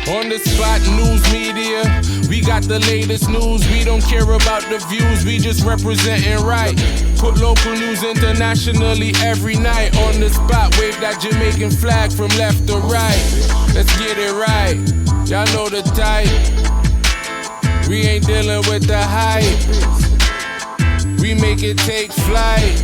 On the spot news media, we got the latest news. We don't care about the views, we just representing right. Put local news internationally every night. On the spot, wave that Jamaican flag from left to right. Let's get it right, y'all know the type. We ain't dealing with the hype, we make it take flight.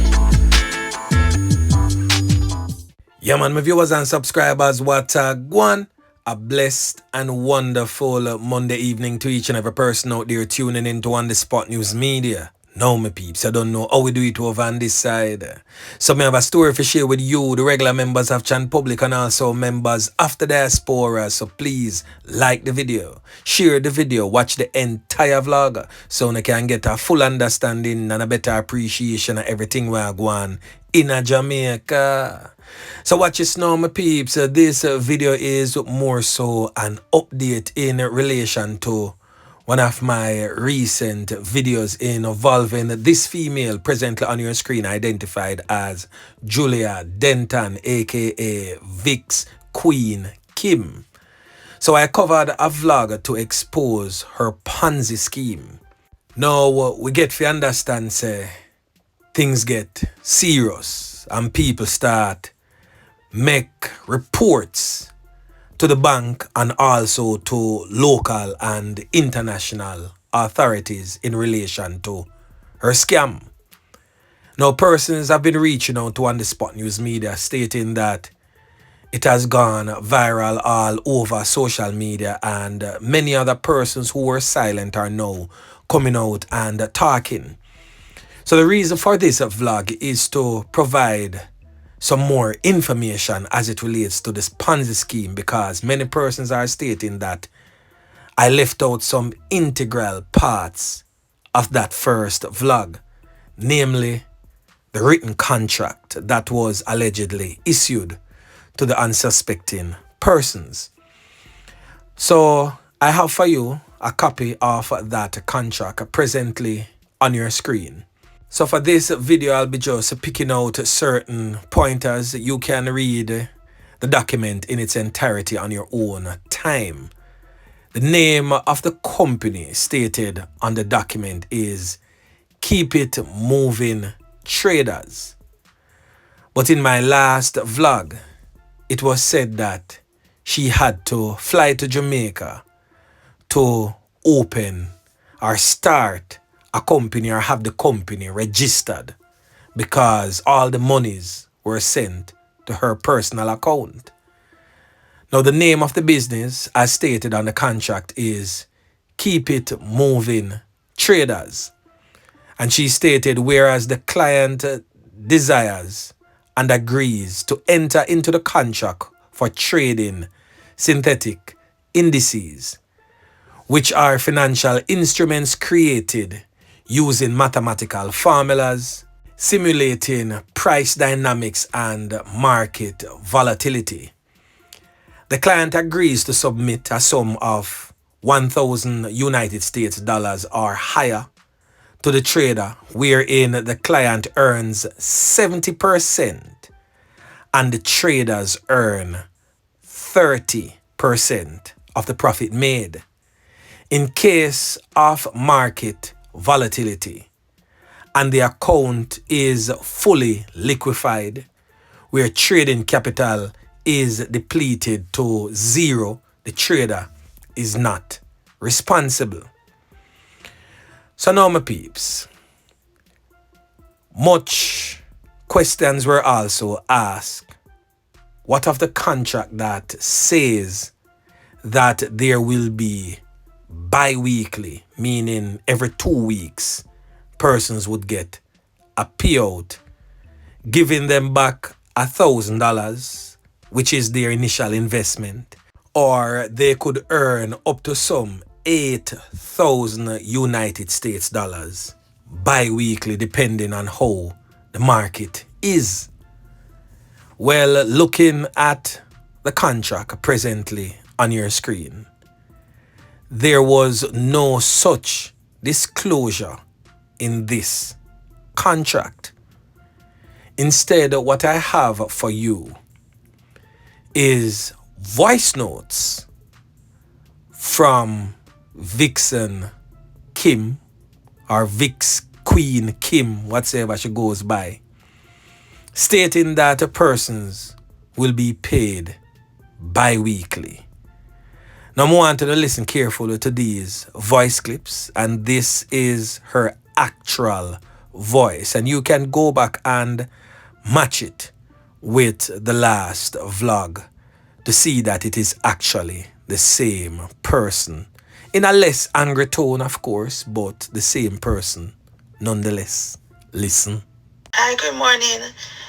Yeah man, my viewers and subscribers, what a guan. A blessed and wonderful Monday evening to each and every person out there tuning in to On The Spot News Media. Now my peeps, I don't know how we do it over on this side. So I have a story to share with you, the regular members of Chan Public and also members of the diaspora. So please like the video, share the video, watch the entire vlog so you can get a full understanding and a better appreciation of everything we are going in Jamaica. So watch this now my peeps, this video is more so an update in relation to one of my recent videos involving this female presently on your screen identified as Julia Denton aka Vix Queen Kim. So I covered a vlog to expose her Ponzi scheme. Now we get to understand say things get serious and people start make reports to the bank and also to local and international authorities in relation to her scam. Now persons have been reaching out to On The Spot News Media stating that it has gone viral all over social media and many other persons who were silent are now coming out and talking. So the reason for this vlog is to provide some more information as it relates to this Ponzi scheme, because many persons are stating that I left out some integral parts of that first vlog, namely the written contract that was allegedly issued to the unsuspecting persons. So I have for you a copy of that contract presently on your screen. So for this video, I'll be just picking out certain pointers. You can read the document in its entirety on your own time. The name of the company stated on the document is Keep It Moving Traders. But in my last vlog, it was said that she had to fly to Jamaica to open or start a company or have the company registered because all the monies were sent to her personal account. Now the name of the business as stated on the contract is Keep It Moving Traders. And she stated whereas the client desires and agrees to enter into the contract for trading synthetic indices, which are financial instruments created using mathematical formulas, simulating price dynamics and market volatility. The client agrees to submit a sum of 1,000 United States dollars or higher to the trader, wherein the client earns 70% and the traders earn 30% of the profit made. In case of market volatility and the account is fully liquefied, where trading capital is depleted to zero, the trader is not responsible. So now my peeps, much questions were also asked. What of the contract that says that there will be bi-weekly, meaning every 2 weeks, persons would get a payout, giving them back $1,000, which is their initial investment, or they could earn up to some 8,000 United States dollars bi-weekly, depending on how the market is. Well, looking at the contract presently on your screen, there was no such disclosure in this contract. Instead, what I have for you is voice notes from Vixen Kim, or Vix Queen Kim, whatever she goes by, stating that persons will be paid bi-weekly. Now I want you to listen carefully to these voice clips, and this is her actual voice, and you can go back and match it with the last vlog to see that it is actually the same person. In a less angry tone, of course, but the same person nonetheless. Listen. Hi, good morning.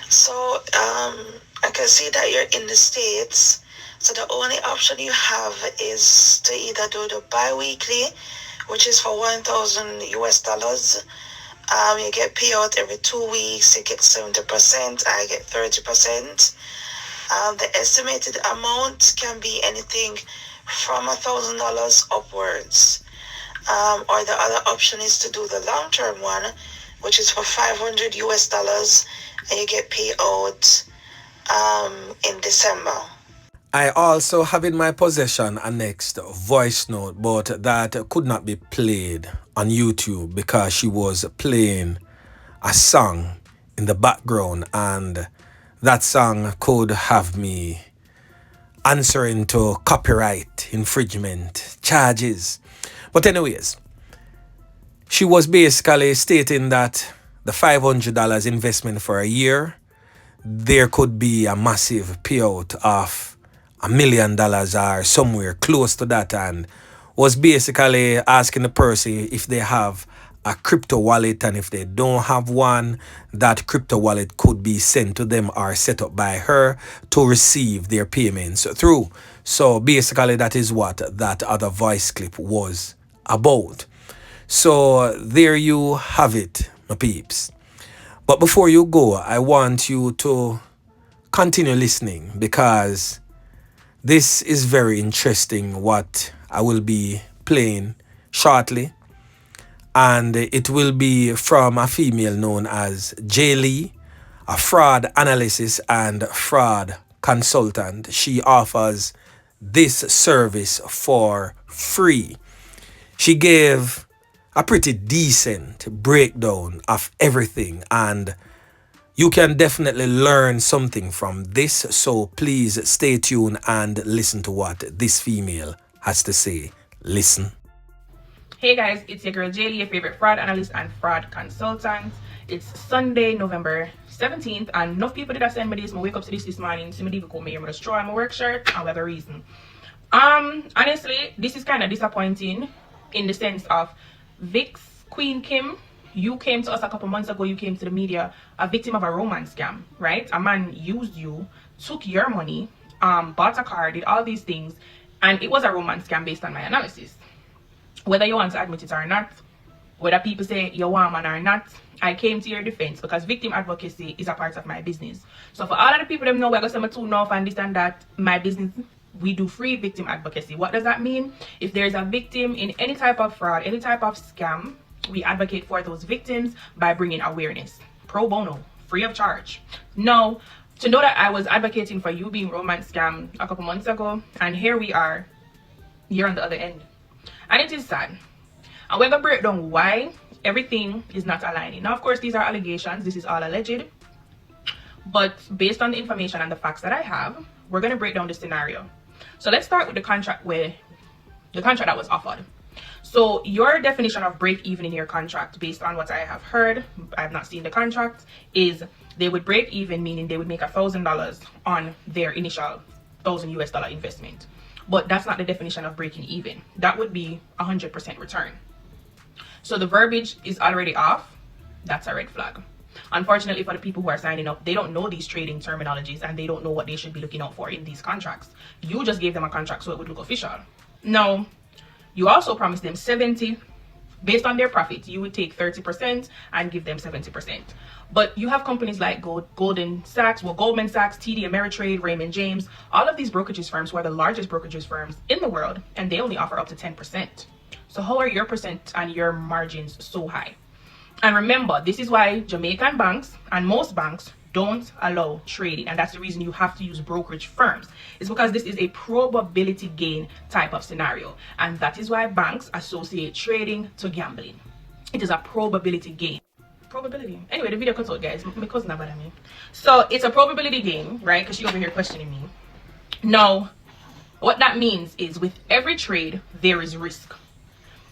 So, I can see that you're in the States. So the only option you have is to either do the bi-weekly, which is for 1,000 US dollars. You get payout every 2 weeks. You get 70%. I get 30%. The estimated amount can be anything from $1,000 upwards. Or the other option is to do the long-term one, which is for 500 US dollars, and you get payout in December. I also have in my possession a next voice note, but that could not be played on YouTube because she was playing a song in the background, and that song could have me answering to copyright infringement charges. But anyways, she was basically stating that the $500 investment for a year, there could be a massive payout of $1 million or somewhere close to that, and was basically asking the person if they have a crypto wallet, and if they don't have one, that crypto wallet could be sent to them or set up by her to receive their payments through. So basically that is what that other voice clip was about. So there you have it, my peeps. But before you go, I want you to continue listening, because this is very interesting what I will be playing shortly. And it will be from a female known as Jay Lee, a fraud analysis and fraud consultant. She offers this service for free. She gave a pretty decent breakdown of everything, and you can definitely learn something from this. So please stay tuned and listen to what this female has to say. Listen. Hey guys, it's your girl Jaylee, your favorite fraud analyst and fraud consultant. It's Sunday, November 17th, and enough people that send me this. I wake up to this morning, see me even call me, I'm destroy my work shirt, and whatever reason. Honestly, this is kind of disappointing in the sense of Vix Queen Kim. You came to us a couple months ago, you came to the media, a victim of a romance scam, right? A man used you, took your money, bought a car, did all these things, and it was a romance scam based on my analysis. Whether you want to admit it or not, whether people say you're woman or not, I came to your defense because victim advocacy is a part of my business. So for all of the people that know we're going to say tune off and this and that, my business, we do free victim advocacy. What does that mean? If there's a victim in any type of fraud, any type of scam, we advocate for those victims by bringing awareness. Pro bono, free of charge. Now, to know that I was advocating for you being romance scam a couple months ago, and here we are, you're on the other end. And it is sad. And we're going to break down why everything is not aligning. Now, of course, these are allegations. This is all alleged. But based on the information and the facts that I have, we're going to break down the scenario. So let's start with the contract that was offered. So your definition of break even in your contract, based on what I have heard, I've not seen the contract, is they would break even, meaning they would make $1,000 on their initial $1,000 investment. But that's not the definition of breaking even. That would be 100% return. So the verbiage is already off. That's a red flag. Unfortunately, for the people who are signing up, they don't know these trading terminologies and they don't know what they should be looking out for in these contracts. You just gave them a contract so it would look official. Now, you also promised them 70. Based on their profit, you would take 30% and give them 70%. But you have companies like Goldman Sachs, TD Ameritrade, Raymond James, all of these brokerages firms who are the largest brokerages firms in the world, and they only offer up to 10%. So how are your percent and your margins so high? And remember, this is why Jamaican banks and most banks don't allow trading, and that's the reason you have to use brokerage firms. It's because this is a probability gain type of scenario, and that is why banks associate trading to gambling. It is a probability gain. Probability. Anyway, the video cuts out, guys. My cousin about me. So it's a probability gain, right? Because she over here questioning me. Now, what that means is with every trade, there is risk.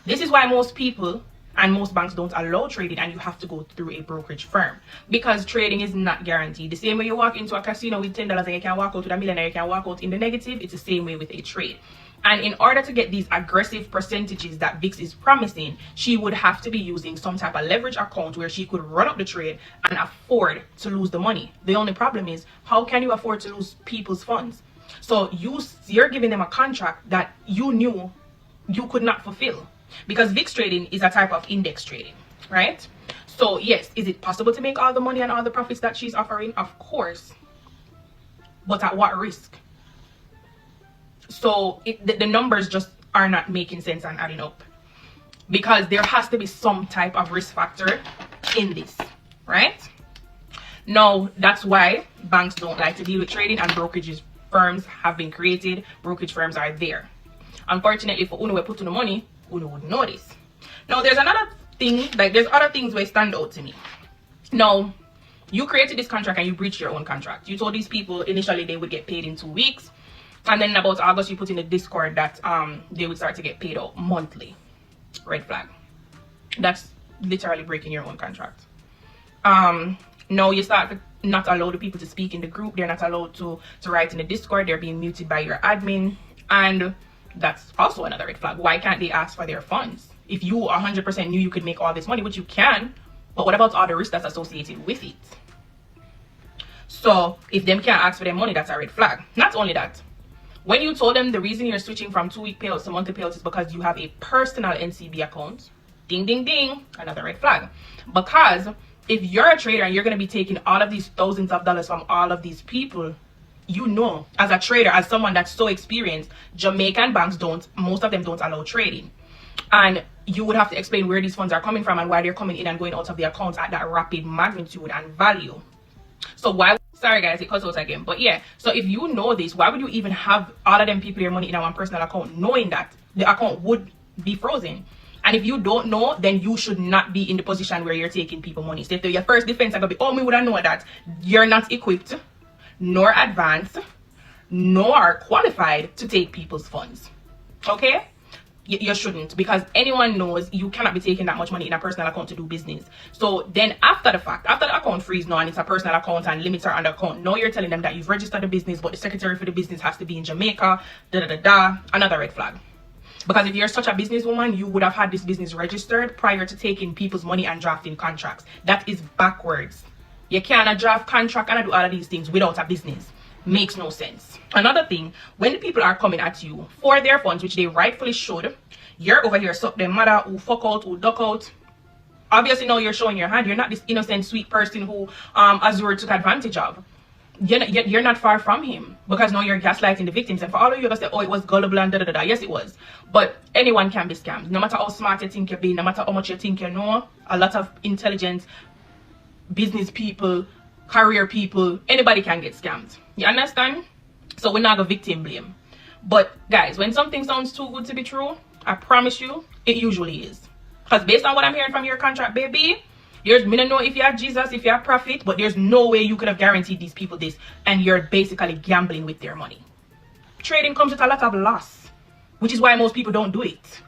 This is why most people and most banks don't allow trading, and you have to go through a brokerage firm, because trading is not guaranteed. The same way you walk into a casino with $10 and you can walk out with $1 million and you can walk out in the negative, it's the same way with a trade. And in order to get these aggressive percentages that VIX is promising, she would have to be using some type of leverage account where she could run up the trade and afford to lose the money. The only problem is, how can you afford to lose people's funds? So you're giving them a contract that you knew you could not fulfill, because VIX trading is a type of index trading, right? So yes, is it possible to make all the money and all the profits that she's offering? Of course, but at what risk? So the numbers just are not making sense and adding up, because there has to be some type of risk factor in this, right? Now, that's why banks don't like to deal with trading, and brokerage firms have been created. Brokerage firms are there. Unfortunately, for Uno, we put in the money, Uno would know this. Now, there's another thing, like there's other things where stand out to me. Now, you created this contract and you breached your own contract. You told these people initially they would get paid in 2 weeks. And then about August, you put in the Discord that they would start to get paid out monthly. Red flag. That's literally breaking your own contract. Now you start to not allow the people to speak in the group. They're not allowed to write in the Discord. They're being muted by your admin. And that's also another red flag. Why can't they ask for their funds? If you 100% knew you could make all this money, which you can, but what about all the risk that's associated with it? So if them can't ask for their money, that's a red flag. Not only that, when you told them the reason you're switching from 2-week payouts to monthly payouts is because you have a personal NCB account, ding, ding, ding, another red flag. Because if you're a trader and you're going to be taking all of these thousands of dollars from all of these people, you know, as a trader, as someone that's so experienced, Jamaican banks most of them don't allow trading. And you would have to explain where these funds are coming from and why they're coming in and going out of the accounts at that rapid magnitude and value. So why, sorry guys, it cuts out again, but yeah, so if you know this, why would you even have all of them people your money in one personal account, knowing that the account would be frozen? And if you don't know, then you should not be in the position where you're taking people money. So if your first defense are gonna be, oh, me would have known that you're not equipped, nor advanced, nor qualified to take people's funds. Okay? You shouldn't, because anyone knows you cannot be taking that much money in a personal account to do business. So then after the fact, after the account freeze now and it's a personal account and limits are on the account, now you're telling them that you've registered the business, but the secretary for the business has to be in Jamaica, another red flag. Because if you're such a businesswoman, you would have had this business registered prior to taking people's money and drafting contracts. That is backwards. You cannot draft contract and do all of these things without a business. Makes no sense. Another thing, when the people are coming at you for their funds, which they rightfully should, you're over here suck them mother, who fuck out, who duck out. Obviously now you're showing your hand. You're not this innocent sweet person who Azure took advantage of. You're not far from him, because now you're gaslighting the victims. And for all of you that say, oh, it was gullible and da-da-da-da, yes it was, but anyone can be scammed. No matter how smart you think you be, no matter how much you think you know, a lot of intelligent business people, career people, anybody can get scammed. You understand? So we're not a victim blame. But guys, when something sounds too good to be true, I promise you, it usually is. Because based on what I'm hearing from your contract, baby, me don't know if you have Jesus, if you have profit, but there's no way you could have guaranteed these people this, and you're basically gambling with their money. Trading comes with a lot of loss, which is why most people don't do it.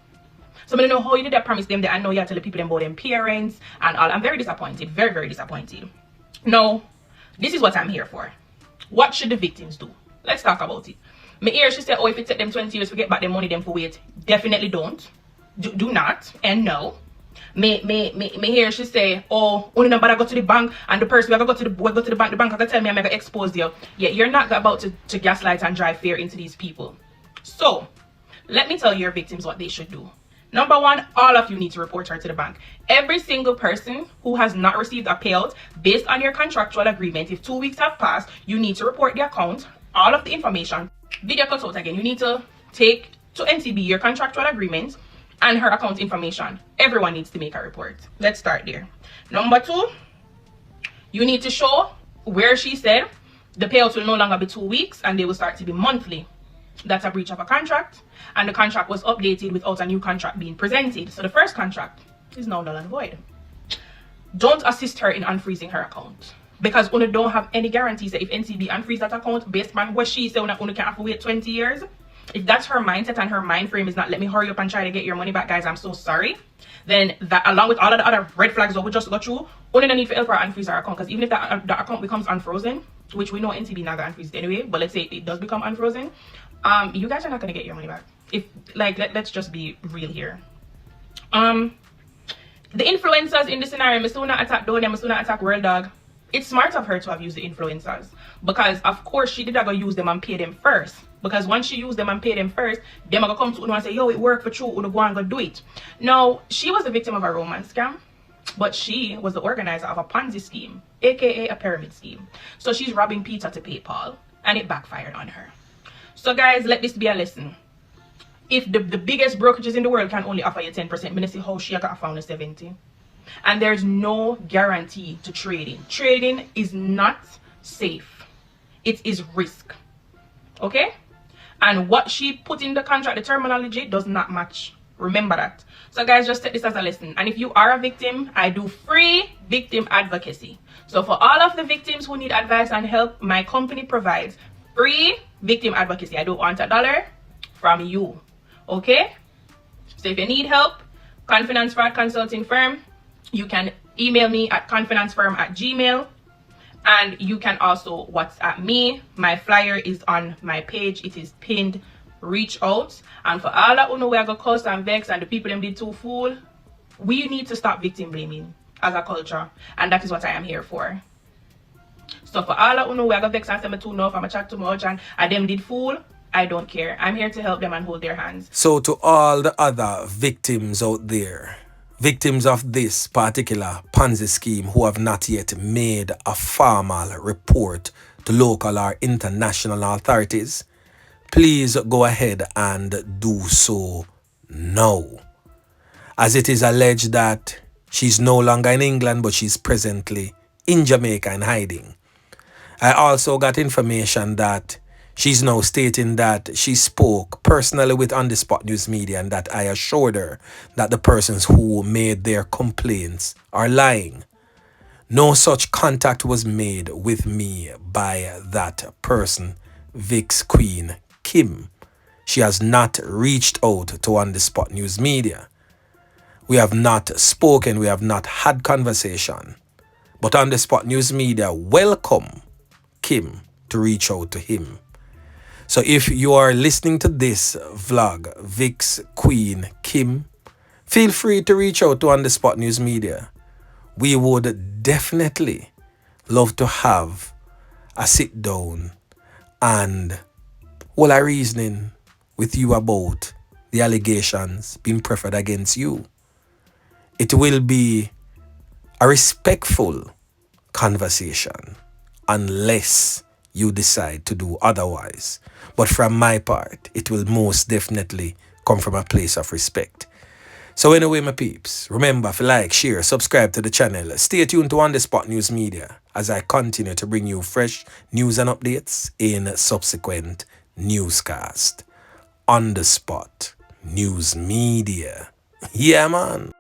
So I don't know how you did that promise them that I know you have to tell the people about them parents and all. I'm very disappointed, very, very disappointed. Now, this is what I'm here for. What should the victims do? Let's talk about it. Me hear she said, oh, if it take them 20 years to get back their money, them for wait. Definitely don't. Do not, and no. Me hear she say, oh, only nobody go to the bank, and the person we go to the bank gonna tell me I'm gonna expose you. Yeah, you're not about to gaslight and drive fear into these people. So let me tell your victims what they should do. Number one, all of you need to report her to the bank. Every single person who has not received a payout based on your contractual agreement, if 2 weeks have passed, you need to report the account, all of the information. Video cut out again. You need to take to NCB your contractual agreement and her account information. Everyone needs to make a report. Let's start there. Number two, you need to show where she said the payouts will no longer be 2 weeks and they will start to be monthly. That's a breach of a contract, and the contract was updated without a new contract being presented. So the first contract is now null and void. Don't assist her in unfreezing her account, because Una don't have any guarantees that if NCB unfreeze that account based on what she said, Una can have to wait 20 years. If that's her mindset and her mind frame is not let me hurry up and try to get your money back, guys, I'm so sorry. Then that, along with all of the other red flags that we just got through, Una don't need to help her unfreeze her account, because even if that the account becomes unfrozen, which we know NCB not gonna unfreeze it anyway, but let's say it does become unfrozen, you guys are not gonna get your money back. If like let's just be real here. The influencers in this scenario, Miss Una attack Donia, Miss Una attack World Dog. It's smart of her to have used the influencers, because of course she did not go use them and pay them first. Because once she used them and paid them first, them are gonna come to Una and say, yo, it worked for true, Una go and go do it. Now, she was a victim of a romance scam, but she was the organizer of a Ponzi scheme, aka a pyramid scheme. So she's robbing Peter to pay Paul, and it backfired on her. So guys, let this be a lesson. If the biggest brokerages in the world can only offer you 10%, I'm gonna see how she got found a 70. And there's no guarantee to trading. Trading is not safe. It is risk. Okay? And what she put in the contract, the terminology does not match. Remember that. So guys, just take this as a lesson. And if you are a victim, I do free victim advocacy. So for all of the victims who need advice and help, my company provides free victim advocacy. I don't want $1 from you. Okay? So if you need help, Confidence Fraud Consulting Firm, you can email me at confidencefirm@gmail.com. And you can also WhatsApp me. My flyer is on my page. It is pinned. Reach out. And for all that who we are going to cuss and vex and the people them did too fool, we need to stop victim blaming as a culture. And that is what I am here for. So for all that who we are going to vex and say me too enough, I'm going to chat too much and them did fool, I don't care. I'm here to help them and hold their hands. So to all the other victims out there, victims of this particular Ponzi scheme who have not yet made a formal report to local or international authorities, please go ahead and do so now. As it is alleged that she's no longer in England, but she's presently in Jamaica in hiding. I also got information that she's now stating that she spoke personally with On The Spot News Media and that I assured her that the persons who made their complaints are lying. No such contact was made with me by that person, Vic's Queen, Kim. She has not reached out to On The Spot News Media. We have not spoken, we have not had conversation. But On The Spot News Media welcome Kim to reach out to him. So if you are listening to this vlog, Vic's Queen, Kim, feel free to reach out to On The Spot News Media. We would definitely love to have a sit down and all our reasoning with you about the allegations being preferred against you. It will be a respectful conversation unless you decide to do otherwise. But from my part, it will most definitely come from a place of respect. So anyway, my peeps, remember to like, share, subscribe to the channel. Stay tuned to On The Spot News Media as I continue to bring you fresh news and updates in subsequent newscast. On The Spot News Media. Yeah, man.